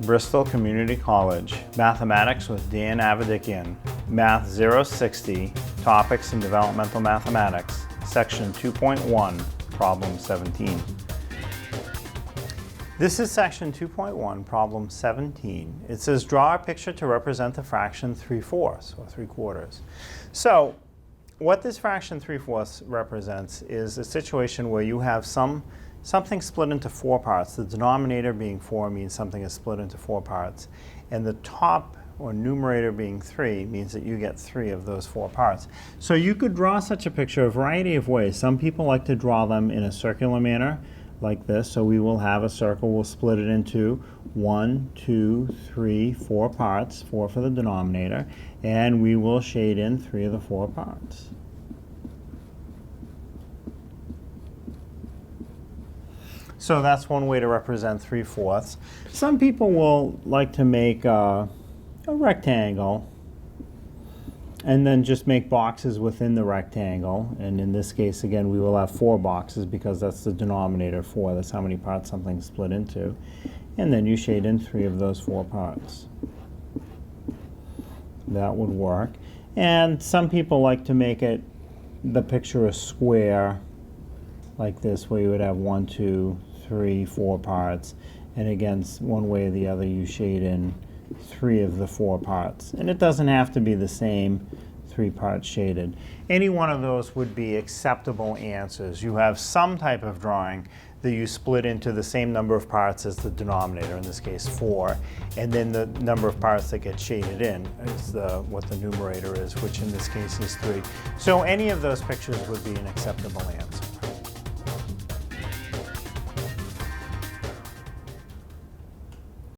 Bristol Community College, Mathematics with Dan Avedikian, Math 060, Topics in Developmental Mathematics, Section 2.1, Problem 17. This is Section 2.1, Problem 17. It says, draw a picture to represent the fraction 3/4, or 3/4. So, what this fraction 3/4 represents is a situation where you have something split into 4 parts. The denominator being 4 means something is split into 4 parts. And the top, or numerator being 3, means that you get 3 of those 4 parts. So you could draw such a picture a variety of ways. Some people like to draw them in a circular manner, like this. So we will have a circle, we'll split it into 1, 2, 3, 4 parts, 4 for the denominator, and we will shade in 3 of the 4 parts. So that's one way to represent 3/4. Some people will like to make a rectangle and then just make boxes within the rectangle. And in this case, again, we will have 4 boxes because that's the denominator, 4. That's how many parts something's split into. And then you shade in 3 of those 4 parts. That would work. And some people like to make the picture a square like this, where you would have 1, 2, 3, 4 parts, and again, one way or the other, you shade in 3 of the 4 parts. And it doesn't have to be the same 3 parts shaded. Any one of those would be acceptable answers. You have some type of drawing that you split into the same number of parts as the denominator, in this case 4, and then the number of parts that get shaded in is what the numerator is, which in this case is 3. So any of those pictures would be an acceptable answer.